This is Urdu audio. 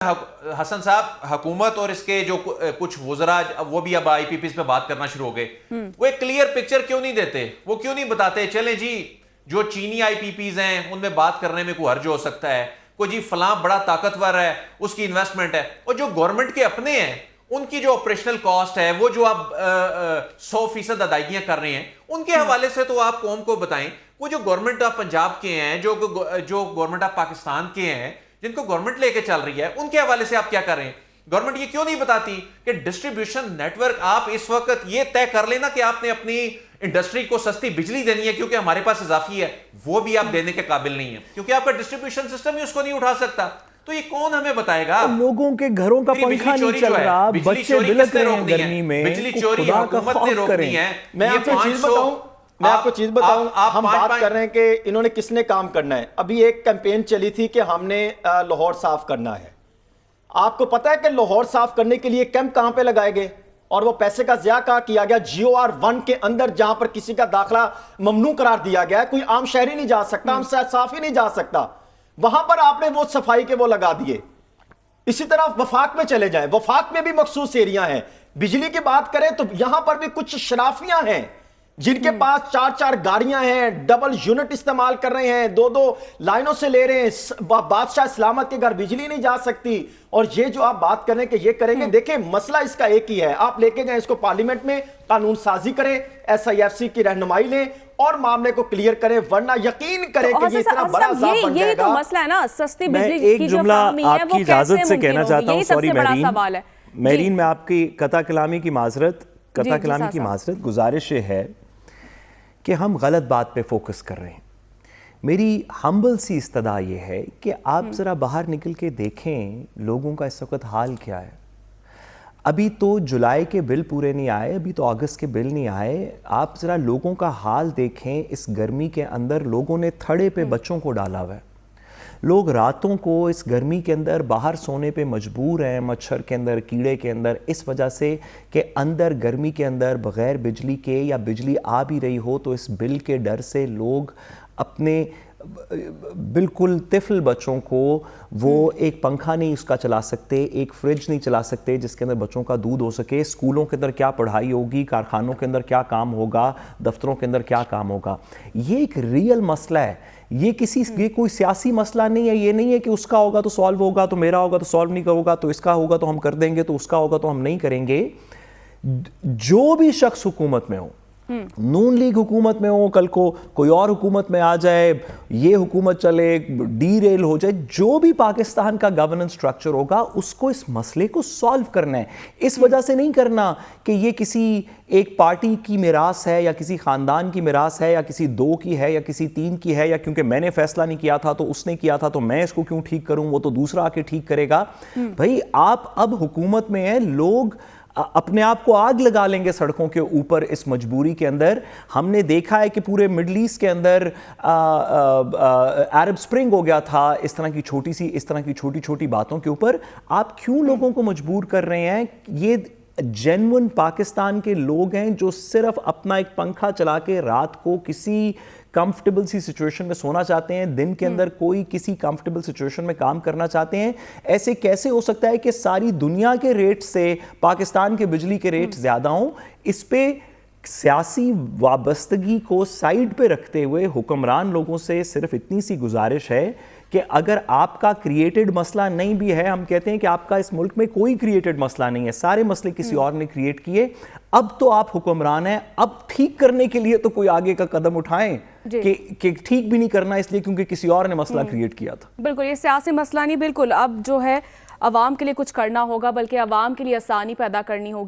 حسن صاحب حکومت اور اس کے جو کچھ وزراء وہ بھی اب آئی پی پیز پہ بات کرنا شروع ہو گئے، وہ ایک کلیئر پکچر کیوں نہیں دیتے؟ وہ کیوں نہیں بتاتے چلیں جی جو چینی آئی پی پیز ہیں ان میں بات کرنے میں کوئی حرج ہو سکتا ہے، کوئی جی فلاں بڑا طاقتور ہے اس کی انویسٹمنٹ ہے، اور جو گورنمنٹ کے اپنے ہیں ان کی جو آپریشنل کاسٹ ہے وہ جو آپ 100% ادائیگیاں کر رہے ہیں ان کے حوالے سے تو آپ قوم کو بتائیں۔ وہ جو گورنمنٹ آف پنجاب کے ہیں، جو گورنمنٹ آف پاکستان کے ہیں، جن کو گورنمنٹ لے کے چل رہی ہے، ان کے حوالے سے آپ کیا کر رہے ہیں؟ گورنمنٹ یہ کیوں نہیں بتاتی کہ ڈسٹریبیوشن نیٹ ورک آپ اس وقت یہ طے کر لینا کہ آپ نے اپنی انڈسٹری کو سستی بجلی دینی ہے کیونکہ ہمارے پاس اضافی ہے، وہ بھی آپ دینے کے قابل نہیں ہیں کیونکہ آپ کا ڈسٹریبیوشن سسٹم ہی اس کو نہیں اٹھا سکتا۔ تو یہ کون ہمیں بتائے گا؟ لوگوں کے گھروں کا پنکھا نہیں چل رہا، بچے بلک رہے ہیں گرمی میں، بجلی چوری حکومت نے روکنی ہے۔ میں آپ کو چیز بتاؤں، ہم بات کر رہے ہیں کہ انہوں نے کس نے کام کرنا ہے۔ ابھی ایک کیمپین چلی تھی کہ ہم نے لاہور صاف کرنا ہے۔ آپ کو پتا ہے کہ لاہور صاف کرنے کے لیے کیمپ کہاں پہ لگائے گئے اور وہ پیسے کا ضیاع کہاں کیا گیا؟ GOR1 کے اندر جہاں پر کسی کا داخلہ ممنوع قرار دیا گیا ہے، کوئی عام شہری نہیں جا سکتا، عام صاف ہی نہیں جا سکتا، وہاں پر آپ نے وہ صفائی کے وہ لگا دیے۔ اسی طرح وفاق میں چلے جائیں، وفاق میں بھی مخصوص ایریا ہیں۔ بجلی کی بات کریں تو یہاں پر بھی کچھ شرافیاں ہیں جن کے پاس 4 گاڑیاں ہیں، ڈبل یونٹ استعمال کر رہے ہیں، 2 لائنوں سے لے رہے ہیں، بادشاہ سلامت کے گھر بجلی نہیں جا سکتی۔ اور یہ جو آپ بات کریں کہ یہ کریں گے، دیکھیں مسئلہ اس کا ایک ہی ہے، آپ لے کے جائیں اس کو پارلیمنٹ میں، قانون سازی کریں، SIFC کی رہنمائی لیں اور معاملے کو کلیئر کریں، ورنہ یقین کریں کہ یہ اتنا بڑا عذاب بن جائے گا۔ یہ تو مسئلہ ہے نا سستی بجلی کی جو ایک جملہ آپ کی اجازت سے کہنا چاہتا ہوں، سوری میرین، میں آپ کی قطع کلامی کی معذرت، گزارش یہ ہے کہ ہم غلط بات پہ فوکس کر رہے ہیں۔ میری ہمبل سی استدعا یہ ہے کہ آپ ذرا باہر نکل کے دیکھیں لوگوں کا اس وقت حال کیا ہے۔ ابھی تو جولائی کے بل پورے نہیں آئے، ابھی تو اگست کے بل نہیں آئے، آپ ذرا لوگوں کا حال دیکھیں۔ اس گرمی کے اندر لوگوں نے تھڑے پہ بچوں کو ڈالا ہوا ہے، لوگ راتوں کو اس گرمی کے اندر باہر سونے پہ مجبور ہیں، مچھر کے اندر، کیڑے کے اندر، اس وجہ سے کہ اندر گرمی کے اندر بغیر بجلی کے، یا بجلی آ بھی رہی ہو تو اس بل کے ڈر سے لوگ اپنے بالکل طفل بچوں کو وہ ایک پنکھا نہیں اس کا چلا سکتے، ایک فریج نہیں چلا سکتے جس کے اندر بچوں کا دودھ ہو سکے۔ اسکولوں کے اندر کیا پڑھائی ہوگی، کارخانوں کے اندر کیا کام ہوگا، دفتروں کے اندر کیا کام ہوگا۔ یہ ایک ریئل مسئلہ ہے، یہ کوئی سیاسی مسئلہ نہیں ہے۔ یہ نہیں ہے کہ اس کا ہوگا تو سالو ہوگا، تو میرا ہوگا تو سالو نہیں ہوگا، تو اس کا ہوگا تو ہم کر دیں گے، تو اس کا ہوگا تو ہم نہیں کریں گے۔ جو بھی شخص حکومت میں ہو، نون لیگ حکومت میں ہو، کل کو کوئی اور حکومت میں آ جائے، یہ حکومت چلے، ڈی ریل ہو جائے، جو بھی پاکستان کا گورننس سٹرکچر ہوگا اس کو اس مسئلے کو سالو کرنا ہے۔ اس وجہ سے نہیں کرنا کہ یہ کسی ایک پارٹی کی میراث ہے، یا کسی خاندان کی میراث ہے، یا کسی 2 کی ہے، یا کسی 3 کی ہے، یا کیونکہ میں نے فیصلہ نہیں کیا تھا تو اس نے کیا تھا تو میں اس کو کیوں ٹھیک کروں، وہ تو دوسرا آ کے ٹھیک کرے گا۔ بھائی آپ اب حکومت میں ہیں، لوگ اپنے آپ کو آگ لگا لیں گے سڑکوں کے اوپر اس مجبوری کے اندر۔ ہم نے دیکھا ہے کہ پورے مڈل ایسٹ کے اندر عرب سپرنگ ہو گیا تھا اس طرح کی چھوٹی چھوٹی باتوں کے اوپر۔ آپ کیوں لوگوں کو مجبور کر رہے ہیں؟ یہ جینون پاکستان کے لوگ ہیں جو صرف اپنا ایک پنکھا چلا کے رات کو کسی کمفرٹیبل سی سچویشن میں سونا چاہتے ہیں، دن کے اندر کوئی کسی کمفرٹیبل سچویشن میں کام کرنا چاہتے ہیں۔ ایسے کیسے ہو سکتا ہے کہ ساری دنیا کے ریٹ سے پاکستان کے بجلی کے ریٹ زیادہ ہوں؟ اس پہ سیاسی وابستگی کو سائیڈ پہ رکھتے ہوئے حکمران لوگوں سے صرف اتنی سی گزارش ہے کہ اگر آپ کا کریٹڈ مسئلہ نہیں بھی ہے، ہم کہتے ہیں کہ آپ کا اس ملک میں کوئی کریٹڈ مسئلہ نہیں ہے، سارے مسئلے کسی اور نے کریٹ کیے، اب تو آپ حکمران ہیں، اب ٹھیک کرنے کے لیے تو کوئی آگے کا قدم اٹھائیں کہ ٹھیک بھی نہیں کرنا اس لیے کیونکہ کسی اور نے مسئلہ کریٹ کیا تھا۔ بالکل، یہ سیاسی مسئلہ نہیں، بالکل اب جو ہے عوام کے لیے کچھ کرنا ہوگا، بلکہ عوام کے لیے آسانی پیدا کرنی ہوگی۔